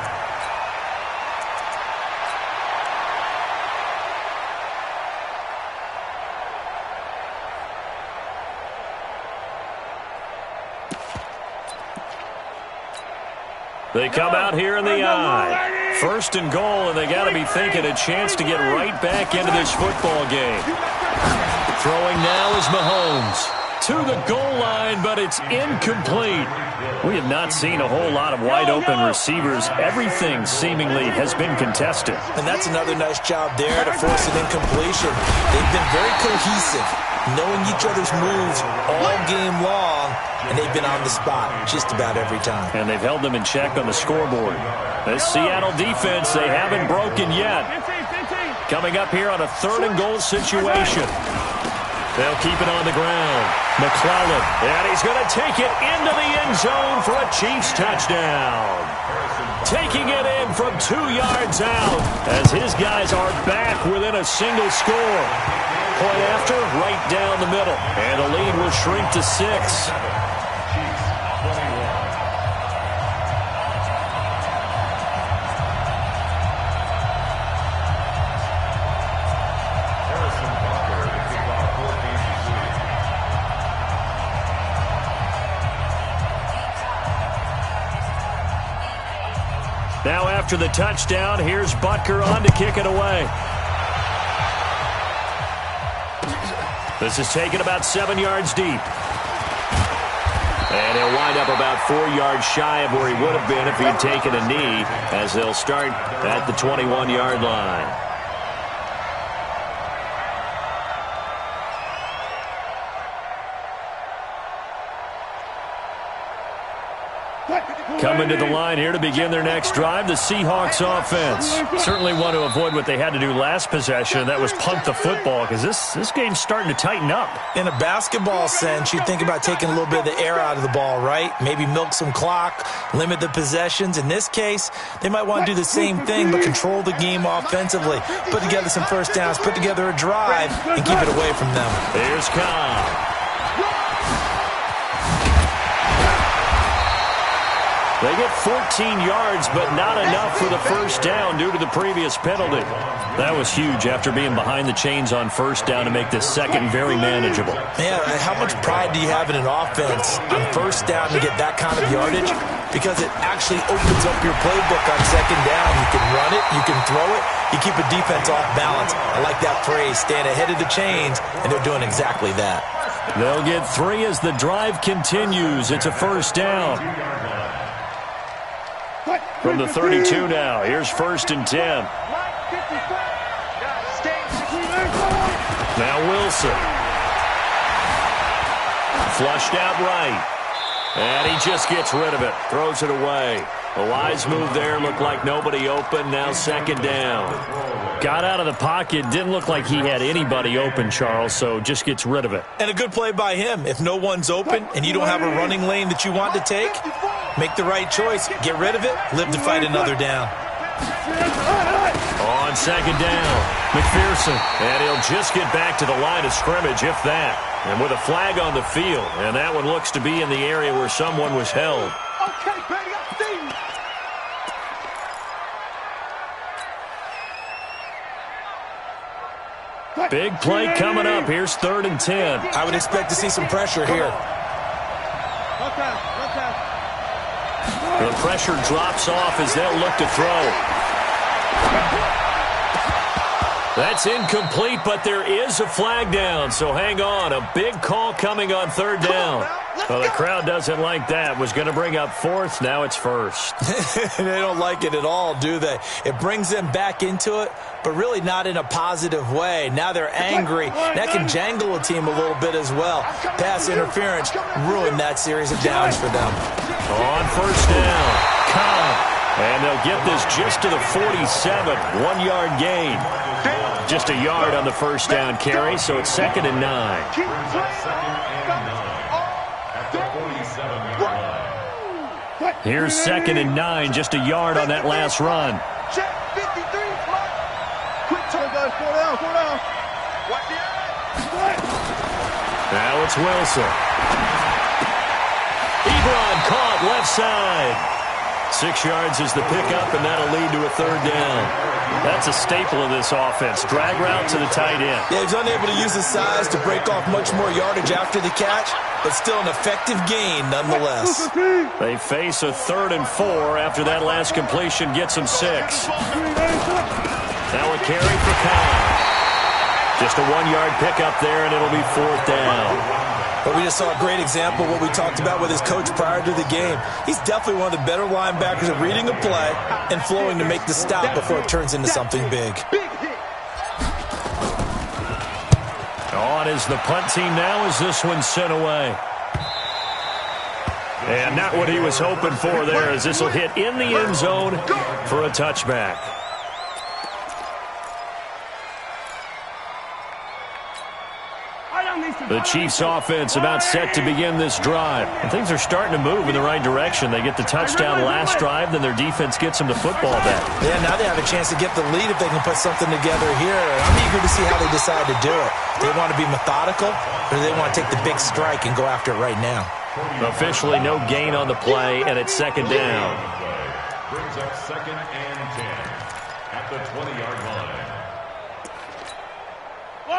[SPEAKER 3] They come out here in the I. First and goal, and they got to be thinking a chance to get right back into this football game. Throwing now is Mahomes. To the goal line, but it's incomplete. We have not seen a whole lot of wide-open receivers. Everything seemingly has been contested.
[SPEAKER 5] And that's another nice job there to force an incompletion. They've been very cohesive, knowing each other's moves all game long, and they've been on the spot just about every time.
[SPEAKER 3] And they've held them in check on the scoreboard. This Seattle defense, they haven't broken yet. Coming up here on a 3rd and goal situation. They'll keep it on the ground. McClellan, and he's going to take it into the end zone for a Chiefs touchdown. Taking it in from 2 yards out as his guys are back within a single score. Point after, right down the middle. And the lead will shrink to 6. Now after the touchdown, here's Butker on to kick it away. This is taken about 7 yards deep. And he'll wind up about 4 yards shy of where he would have been if he had taken a knee, as they'll start at the 21-yard line. Coming to the line here to begin their next drive, the Seahawks offense. Certainly want to avoid what they had to do last possession, and that was punt the football, because this game's starting to tighten up.
[SPEAKER 5] In a basketball sense, you think about taking a little bit of the air out of the ball, right? Maybe milk some clock, limit the possessions. In this case, they might want to do the same thing, but control the game offensively. Put together some first downs, put together a drive, and keep it away from them.
[SPEAKER 3] Here's Cobb. They get 14 yards, but not enough for the first down due to the previous penalty. That was huge after being behind the chains on first down to make this second very manageable.
[SPEAKER 5] Man, how much pride do you have in an offense on first down to get that kind of yardage? Because it actually opens up your playbook on second down. You can run it, you can throw it, you keep a defense off balance. I like that phrase, stand ahead of the chains, and they're doing exactly that.
[SPEAKER 3] They'll get 3 as the drive continues. It's a first down. From the 32 now, here's 1st and 10. Now Wilson. Flushed out right. And he just gets rid of it. Throws it away. A wise move there. Looked like nobody open. Now 2nd down. Got out of the pocket. Didn't look like he had anybody open, Charles, so just gets rid of it.
[SPEAKER 5] And a good play by him. If no one's open and you don't have a running lane that you want to take, make the right choice. Get rid of it. Live to fight another down.
[SPEAKER 3] On 2nd down, McPherson. And he'll just get back to the line of scrimmage, if that. And with a flag on the field. And that one looks to be in the area where someone was held.
[SPEAKER 4] Okay, baby, I see you.
[SPEAKER 3] Big play coming up. Here's 3rd and 10.
[SPEAKER 5] I would expect to see some pressure here.
[SPEAKER 3] The pressure drops off as they'll look to throw. That's incomplete, but there is a flag down, so hang on. A big call coming on 3rd down. Well, the crowd doesn't like that. Was going to bring up 4th. Now it's 1st.
[SPEAKER 5] They don't like it at all, do they? It brings them back into it, but really not in a positive way. Now they're angry. That can jangle a team a little bit as well. Pass interference ruined that series of downs for them.
[SPEAKER 3] On 1st down, Cobb. And they'll get this just to the 47. 1-yard gain. Just a yard on the first down carry, so it's 2nd and 9. Here's 2nd and 9, just a yard on that last run.
[SPEAKER 4] Check 53, quick turn, guys. 4 down.
[SPEAKER 3] Now it's Wilson. Ebron caught left side. 6 yards is the pickup, and that'll lead to a 3rd down. That's a staple of this offense. Drag route to the tight end.
[SPEAKER 5] Yeah, he's unable to use his size to break off much more yardage after the catch, but still an effective gain nonetheless.
[SPEAKER 3] They face a 3rd and 4 after that last completion gets them 6. Now a carry for Kyle. Just a 1-yard pickup there, and it'll be 4th down.
[SPEAKER 5] But we just saw a great example of what we talked about with his coach prior to the game. He's definitely one of the better linebackers at reading a play and flowing to make the stop before it turns into something big.
[SPEAKER 3] On is the punt team now as this one's sent away. And not what he was hoping for there, as this will hit in the end zone for a touchback. The Chiefs offense about set to begin this drive. And things are starting to move in the right direction. They get the touchdown last drive, then their defense gets them the football back.
[SPEAKER 5] Yeah, now they have a chance to get the lead if they can put something together here. I'm eager to see how they decide to do it. Do they want to be methodical, or do they want to take the big strike and go after it right now?
[SPEAKER 3] Officially no gain on the play, and it's 2nd down.
[SPEAKER 6] Brings up 2nd and 10 at the 20-yard line.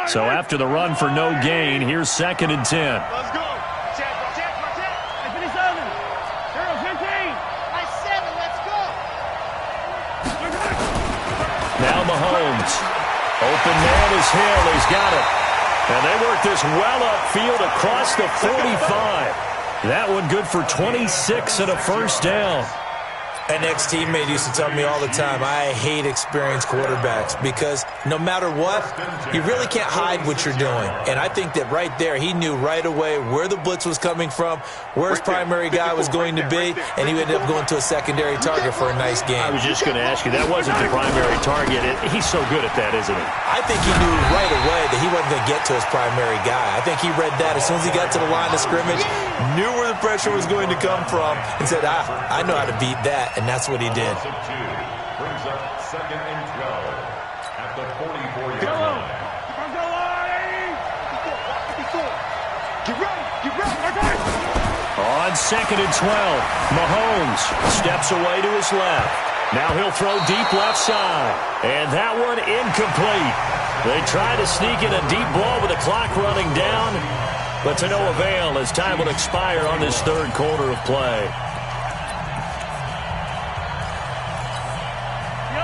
[SPEAKER 3] So after the run for no gain, here's 2nd and 10.
[SPEAKER 4] Let's go. Check. Hey, 57. 0-15. Nice 7. Let's go.
[SPEAKER 3] Now Mahomes. Open man is Hill. He's got it. And they work this well upfield across the 45. That one good for 26 and a 1st down.
[SPEAKER 5] An ex-teammate used to tell me all the time, I hate experienced quarterbacks because no matter what, you really can't hide what you're doing. And I think that right there, he knew right away where the blitz was coming from, where his primary guy was going to be, and he ended up going to a secondary target for a nice game.
[SPEAKER 3] I was just going to ask you, that wasn't the primary target. He's so good at that, isn't he?
[SPEAKER 5] I think he knew right away that he wasn't going to get to his primary guy. I think he read that as soon as he got to the line of scrimmage, knew where the pressure was going to come from, and said, I know how to beat that. And that's what he did.
[SPEAKER 6] Brings up 2nd and 12 at the 44-yard line.
[SPEAKER 3] On 2nd and 12, Mahomes steps away to his left. Now he'll throw deep left side. And that one incomplete. They try to sneak in a deep ball with the clock running down, but to no avail as time will expire on this 3rd quarter of play.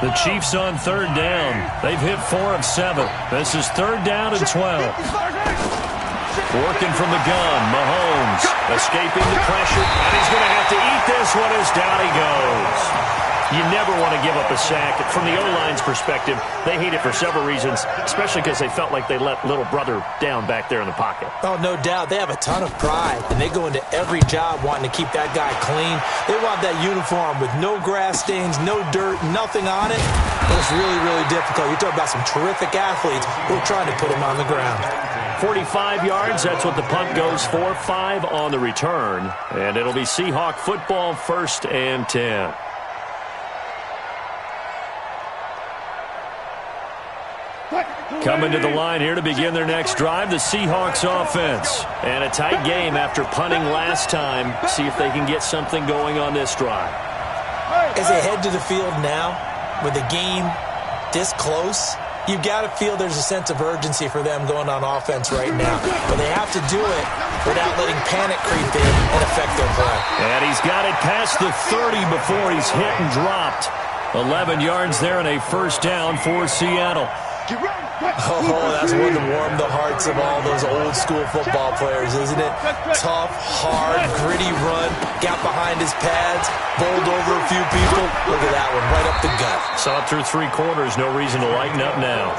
[SPEAKER 3] The Chiefs on 3rd down. They've hit 4 of 7. This is 3rd down and 12. Working from the gun, Mahomes escaping the pressure, and he's going to have to eat this one as down he goes. You never want to give up a sack. From the O-line's perspective, they hate it for several reasons, especially because they felt like they let little brother down back there in the pocket.
[SPEAKER 5] Oh, no doubt. They have a ton of pride, and they go into every job wanting to keep that guy clean. They want that uniform with no grass stains, no dirt, nothing on it. But it's really, really difficult. You're talking about some terrific athletes who are trying to put him on the ground.
[SPEAKER 3] 45 yards, that's what the punt goes for. 5 on the return, and it'll be Seahawk football, 1st and 10. Coming to the line here to begin their next drive, the Seahawks offense. And a tight game after punting last time. See if they can get something going on this drive.
[SPEAKER 5] As they head to the field now, with the game this close, you've got to feel there's a sense of urgency for them going on offense right now. But they have to do it without letting panic creep in and affect their play.
[SPEAKER 3] And he's got it past the 30 before he's hit and dropped. 11 yards there and a 1st down for Seattle.
[SPEAKER 5] Oh, that's one to warm the hearts of all those old-school football players, isn't it? Tough, hard, gritty run, got behind his pads, bowled over a few people. Look at that one, right up the gut.
[SPEAKER 3] Saw it through 3 quarters, no reason to lighten up now.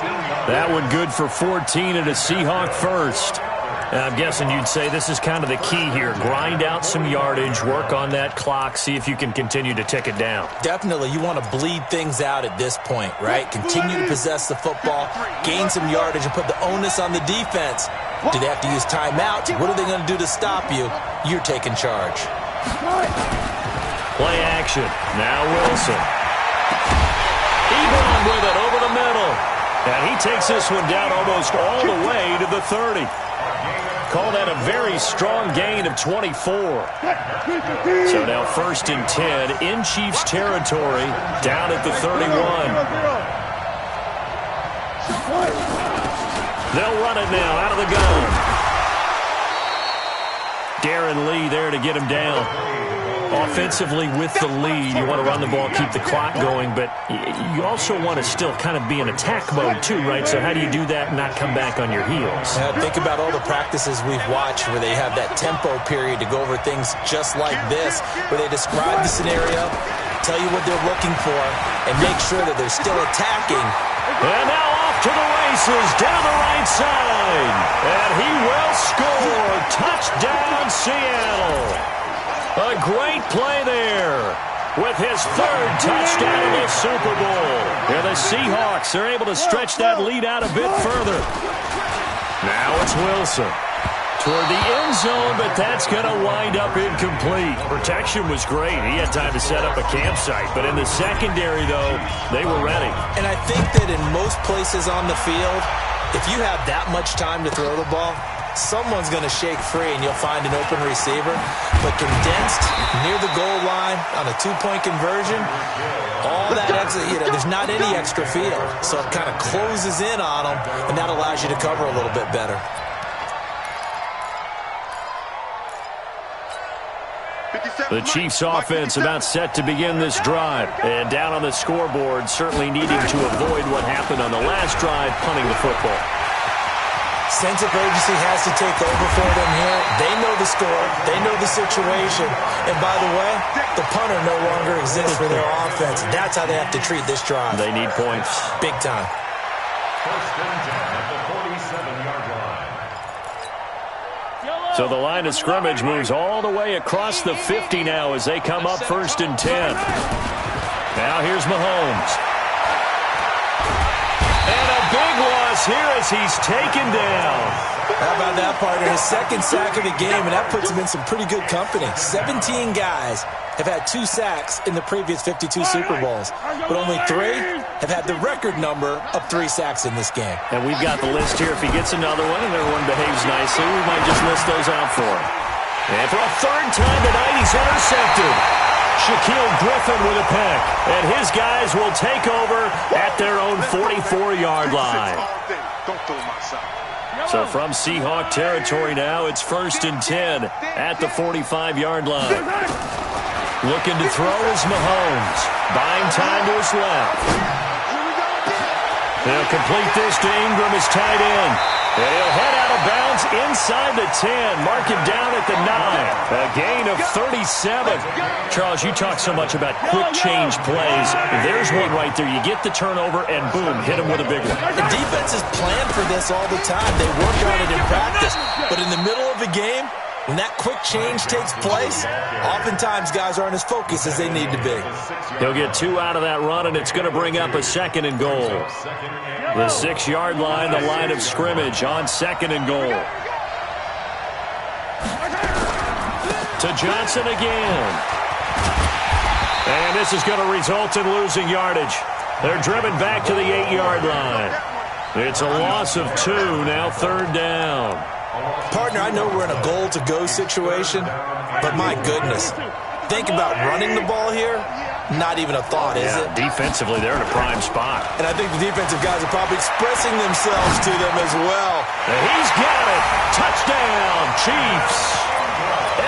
[SPEAKER 3] That one good for 14 and a Seahawk 1st. I'm guessing you'd say this is kind of the key here. Grind out some yardage, work on that clock, see if you can continue to tick it down.
[SPEAKER 5] Definitely. You want to bleed things out at this point, right? Continue to possess the football, gain some yardage, and put the onus on the defense. Do they have to use timeouts? What are they going to do to stop you? You're taking charge.
[SPEAKER 3] Play action. Now Wilson. Ebron with it over the middle. And he takes this one down almost all the way to the 30. Call that a very strong gain of 24. So now 1st and 10 in Chiefs territory, down at the 31. They'll run it now out of the gun. Darren Lee there to get him down. Offensively with the lead, you want to run the ball, keep the clock going, but you also want to still kind of be in attack mode too, right? So how do you do that and not come back on your heels?
[SPEAKER 5] Think about all the practices we've watched where they have that tempo period to go over things just like this, where they describe the scenario, tell you what they're looking for, and make sure that they're still attacking.
[SPEAKER 3] And now off to the races, down the right side. And he will score. Touchdown, Seattle. A great play there with his 3rd touchdown in the Super Bowl. And the Seahawks are able to stretch that lead out a bit further. Now it's Wilson toward the end zone, but that's going to wind up incomplete. Protection was great. He had time to set up a campsite, but in the secondary, though, they were ready.
[SPEAKER 5] And I think that in most places on the field, if you have that much time to throw the ball, someone's going to shake free and you'll find an open receiver. But condensed near the goal line on a 2-point conversion, all that extra, there's not any extra field. So it kind of closes in on them, and that allows you to cover a little bit better.
[SPEAKER 3] The Chiefs offense about set to begin this drive. And down on the scoreboard, certainly needing to avoid what happened on the last drive, punting the football.
[SPEAKER 5] Sense of urgency has to take over for them here. They know the score. They know the situation. And by the way, the punter no longer exists for their offense. That's how they have to treat this drive.
[SPEAKER 3] They need points.
[SPEAKER 5] Big time.
[SPEAKER 6] 1st and 10 at the 47-yard line.
[SPEAKER 3] So the line of scrimmage moves all the way across the 50 now as they come up 1st and 10. Now here's Mahomes. And a big loss here as he's taken down.
[SPEAKER 5] How about that, partner? His 2nd sack of the game, and that puts him in some pretty good company. 17 guys have had 2 sacks in the previous 52 Super Bowls, but only 3 have had the record number of 3 sacks in this game.
[SPEAKER 3] And we've got the list here. If he gets another one and everyone behaves nicely, we might just list those out for him. And for a 3rd time tonight, he's intercepted. Shaquille Griffin with a pick, and his guys will take over at their own 44-yard line. So from Seahawk territory now, it's 1st and 10 at the 45-yard line. Looking to throw is Mahomes. Buying time to his left. They'll complete this to Ingram, his tight end. And he'll head out of bounds inside the 10. Mark him down at the 9. A gain of 37. Charles, you talk so much about quick change plays. There's one right there. You get the turnover and boom, hit him with a big one.
[SPEAKER 5] The defenses plan for this all the time. They work on it in practice. But in the middle of the game, when that quick change takes place, oftentimes guys aren't as focused as they need to be.
[SPEAKER 3] He'll get 2 out of that run, and it's going to bring up a 2nd and goal. The 6-yard line, the line of scrimmage on 2nd and goal. To Johnson again. And this is going to result in losing yardage. They're driven back to the 8-yard line. It's a loss of 2, now 3rd down.
[SPEAKER 5] Partner, I know we're in a goal-to-go situation, but my goodness, think about running the ball here. Not even a thought, is it?
[SPEAKER 3] Defensively, they're in a prime spot.
[SPEAKER 5] And I think the defensive guys are probably expressing themselves to them as well.
[SPEAKER 3] And he's got it. Touchdown, Chiefs.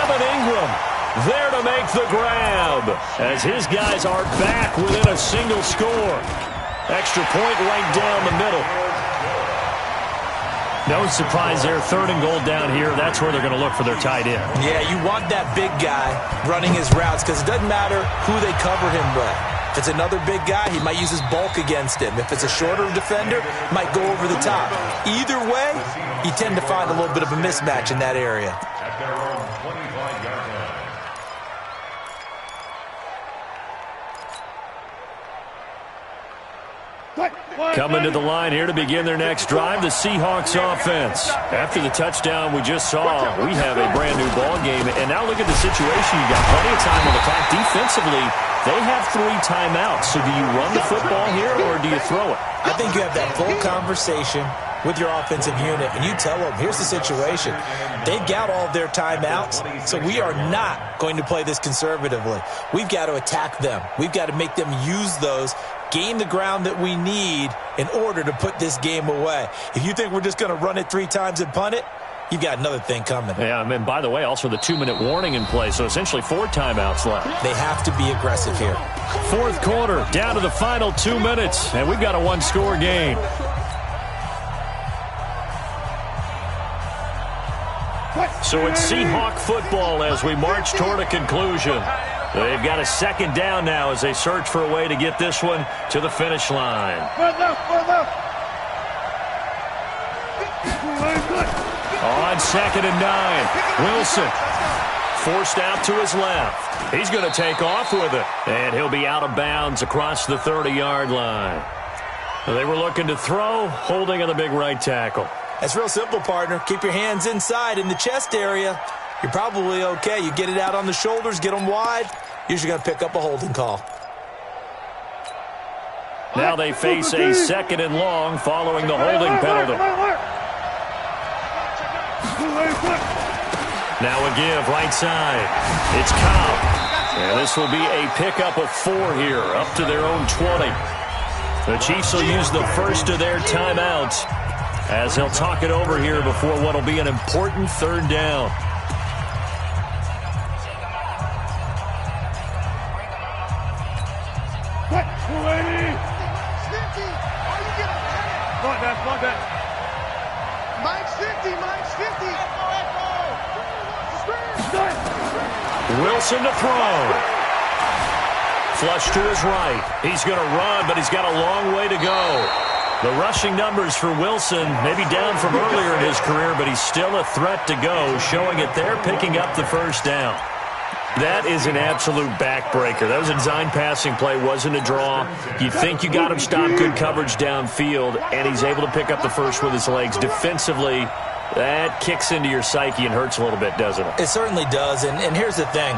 [SPEAKER 3] Evan Ingram there to make the grab as his guys are back within a single score. Extra point right down the middle. No surprise there, 3rd and goal down here. That's where they're going to look for their tight end.
[SPEAKER 5] Yeah, you want that big guy running his routes because it doesn't matter who they cover him with. If it's another big guy, he might use his bulk against him. If it's a shorter defender, he might go over the top. Either way, you tend to find a little bit of a mismatch in that area.
[SPEAKER 6] At their own 25-yard line.
[SPEAKER 3] Coming to the line here to begin their next drive, the Seahawks offense. After the touchdown we just saw, we have a brand-new ball game. And now look at the situation. You got plenty of time on the clock. Defensively, they have 3 timeouts. So do you run the football here or do you throw it?
[SPEAKER 5] I think you have that full conversation with your offensive unit, and you tell them, here's the situation. They've got all of their timeouts, so we are not going to play this conservatively. We've got to attack them. We've got to make them use those, gain the ground that we need in order to put this game away. If you think we're just going to run it 3 times and punt it, you've got another thing coming.
[SPEAKER 3] Yeah, and by the way, also the 2-minute warning in play, so essentially 4 timeouts left.
[SPEAKER 5] They have to be aggressive here.
[SPEAKER 3] Fourth quarter, down to the final 2 minutes, and we've got a 1-score game. So it's Seahawk football as we march toward a conclusion. They've got a 2nd down now as they search for a way to get this one to the finish line. On 2nd and 9, Wilson forced out to his left. He's going to take off with it, and he'll be out of bounds across the 30-yard line. They were looking to throw, holding on the big right tackle.
[SPEAKER 5] That's real simple, partner. Keep your hands inside in the chest area. You're probably okay. You get it out on the shoulders, get them wide. Usually going to pick up a holding call.
[SPEAKER 3] Now they face a 2nd and long following the holding penalty. Now a give right side. It's Cobb. And this will be a pickup of 4 here, up to their own 20. The Chiefs will use the first of their timeouts as they'll talk it over here before what will be an important 3rd down. Wilson to throw. Flush to his right. He's going to run, but he's got a long way to go. The rushing numbers for Wilson maybe down from earlier in his career, but he's still a threat to go, showing it there, picking up the 1st down. That is an absolute backbreaker. That was a design passing play, wasn't a draw. You think you got him stopped, good coverage downfield, and he's able to pick up the 1st with his legs. Defensively, that kicks into your psyche and hurts a little bit, doesn't it?
[SPEAKER 5] It certainly does, and here's the thing.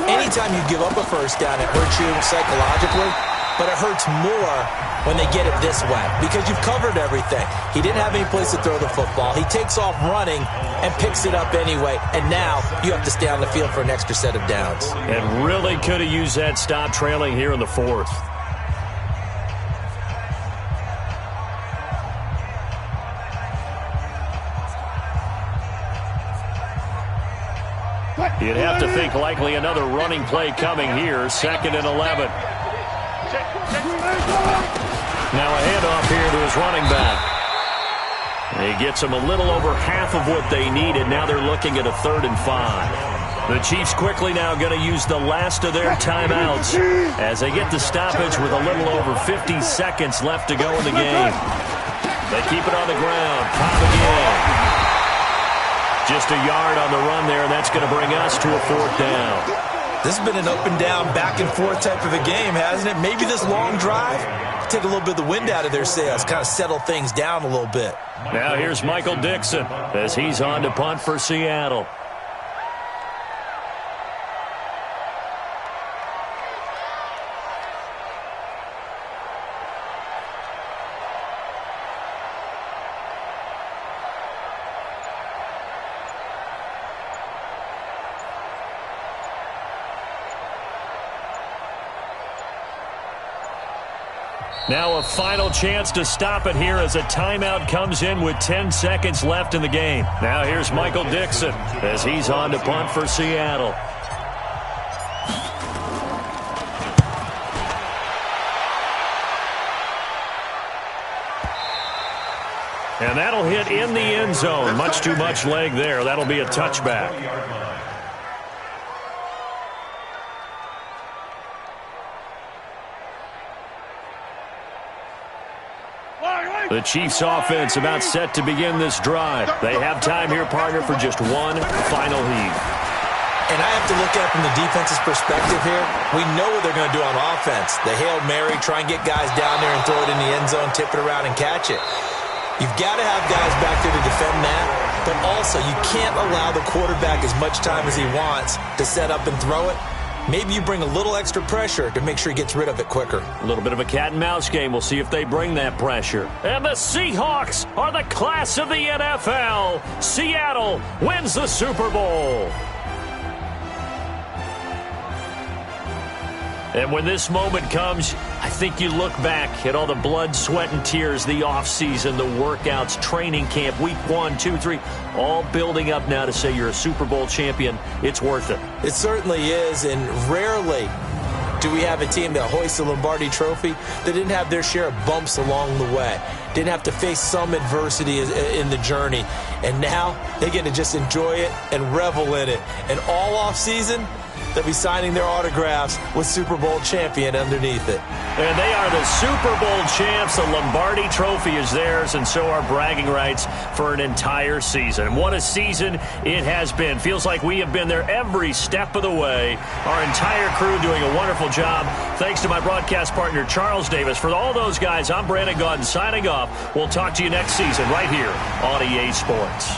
[SPEAKER 5] Anytime you give up a 1st down, it hurts you psychologically, but it hurts more when they get it this way because you've covered everything. He didn't have any place to throw the football. He takes off running and picks it up anyway, and now you have to stay on the field for an extra set of downs.
[SPEAKER 3] And really could have used that stop trailing here in the 4th. You'd have to think likely another running play coming here, 2nd and 11. Now a handoff here to his running back. He gets them a little over half of what they needed. Now they're looking at a 3rd and 5. The Chiefs quickly now going to use the last of their timeouts as they get the stoppage with a little over 50 seconds left to go in the game. They keep it on the ground. Cobb again. Just a yard on the run there, and that's going to bring us to a 4th down.
[SPEAKER 5] This has been an up-and-down, back-and-forth type of a game, hasn't it? Maybe this long drive take a little bit of the wind out of their sails, kind of settle things down a little bit.
[SPEAKER 3] Now here's Michael Dixon as he's on to punt for Seattle. Now a final chance to stop it here as a timeout comes in with 10 seconds left in the game. Now here's Michael Dixon as he's on to punt for Seattle. And that'll hit in the end zone. Much too much leg there. That'll be a touchback. The Chiefs offense about set to begin this drive. They have time here, partner, for just one final heave.
[SPEAKER 5] And I have to look at it from the defense's perspective here. We know what they're going to do on offense. The Hail Mary, try and get guys down there and throw it in the end zone, tip it around and catch it. You've got to have guys back there to defend that, but also you can't allow the quarterback as much time as he wants to set up and throw it. Maybe you bring a little extra pressure to make sure he gets rid of it quicker.
[SPEAKER 3] A little bit of a cat and mouse game. We'll see if they bring that pressure. And the Seahawks are the class of the NFL. Seattle wins the Super Bowl. And when this moment comes, I think you look back at all the blood, sweat, and tears, the offseason, the workouts, training camp, week 1, 2, 3, all building up now to say you're a Super Bowl champion. It's worth it.
[SPEAKER 5] It certainly is, and rarely do we have a team that hoists the Lombardi Trophy that didn't have their share of bumps along the way, didn't have to face some adversity in the journey, and now they get to just enjoy it and revel in it. And all offseason, they'll be signing their autographs with Super Bowl champion underneath it.
[SPEAKER 3] And they are the Super Bowl champs. The Lombardi Trophy is theirs, and so are bragging rights for an entire season. What a season it has been. Feels like we have been there every step of the way. Our entire crew doing a wonderful job. Thanks to my broadcast partner, Charles Davis. For all those guys, I'm Brandon Gaudin signing off. We'll talk to you next season right here on EA Sports.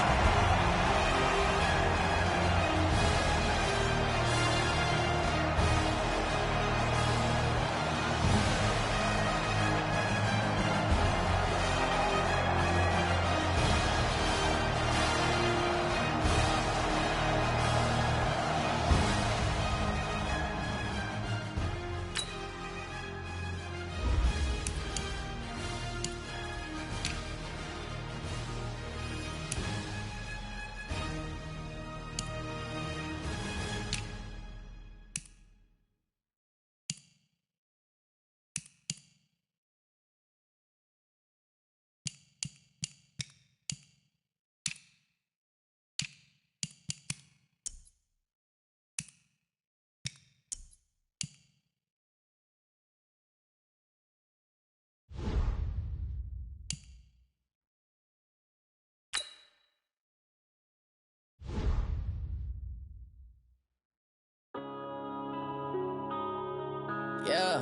[SPEAKER 1] Yeah.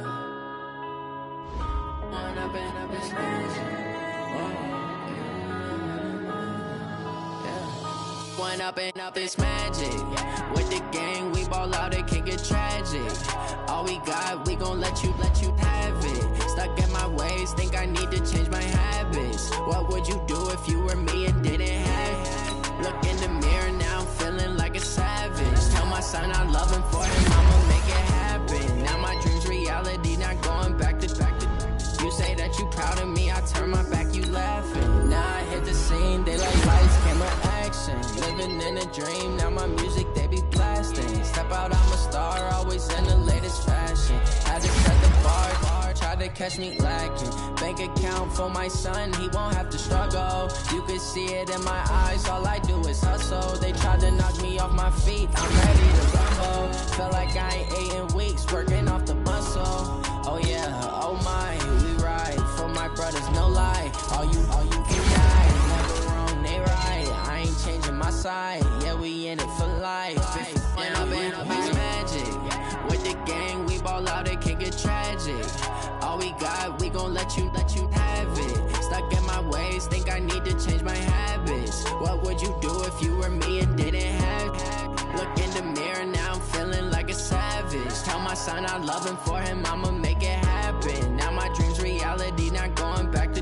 [SPEAKER 1] One up and up is magic. With the gang, we ball out, it can get tragic. All we got, we gon' let you have it. Stuck in my ways, think I need to change my habits. What would you do if you were me and didn't have it? Look in the mirror now, I'm feeling like a savage. Tell my son I love him for him, I'ma make it happen. Now my dream's reality, not going back to. You say that you proud of me, I turn my back, you laughing. Now I hit the scene, they like lights, camera, action. Living in a dream, now my music, they be blasting. Step out, I'm a star, always in the latest fashion. Had to set the bar, tried to catch me lacking. Bank account for my son, he won't have to struggle. You can see it in my eyes, all I do is hustle. They tried to knock me off my feet, I'm ready to rumble. Felt like I ain't ate in weeks, working off the muscle. Oh yeah, oh my, we ride for my brothers, no lie. All you can die, never wrong, they right. I ain't changing my side, yeah, we in it for life. And I've been magic. With the gang, we ball out, it can get tragic. All we got, we gon' let you have it. Stuck in my ways, think I need to change my habits. What would you do if you were me and didn't have it? Look in the mirror, now I'm feeling like a savage. Tell my son I love him, for him I'ma make it happen. Now my dream's reality, not going back to.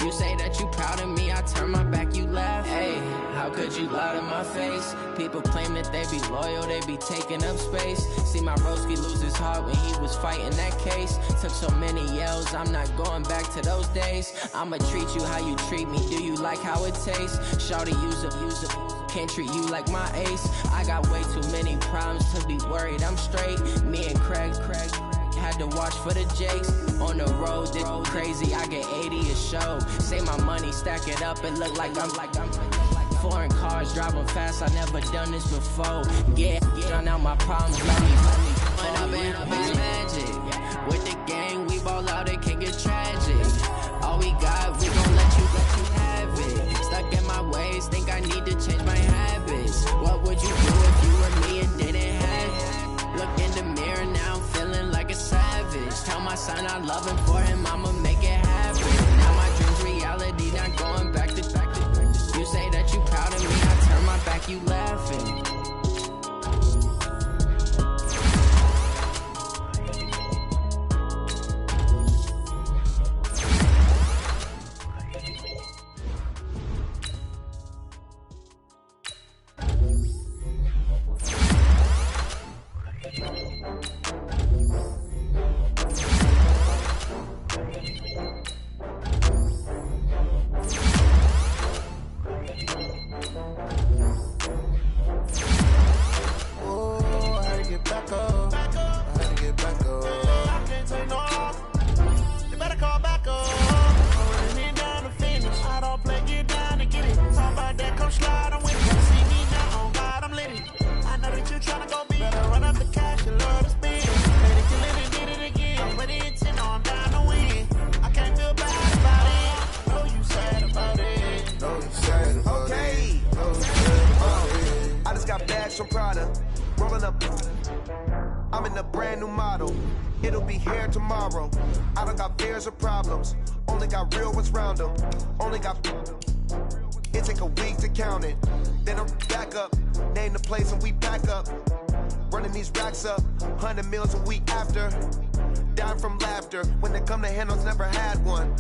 [SPEAKER 1] You say that you proud of me, I turn my back, you laugh. Hey, how could you lie to my face? People claim that they be loyal, they be taking up space. See my broski lose his heart when he was fighting that case. Took so many yells, I'm not going back to those days. I'ma treat you how you treat me, do you like how it tastes? Shawty, use it, can't treat you like my ace. I got way too many problems to be worried, I'm straight. Me and Craig had to watch for the Jakes. On the road, this crazy, I get 80 a show. Say my money, stack it up, it look like I'm foreign cars, driving fast, I never done this before. Yeah, drown out my problems, let me. When up and is magic. With the gang, we ball out, it can get tragic. All we got, we
[SPEAKER 7] cash from Prada. Rolling up, I'm in a brand new model. It'll be here tomorrow. I don't got fears or problems. Only got real ones round them. Only got. It take a week to count it. Then I'm back up. Name the place and we back up. Running these racks up. 100 meals a week after. Dying from laughter. When they come to handles, never had one.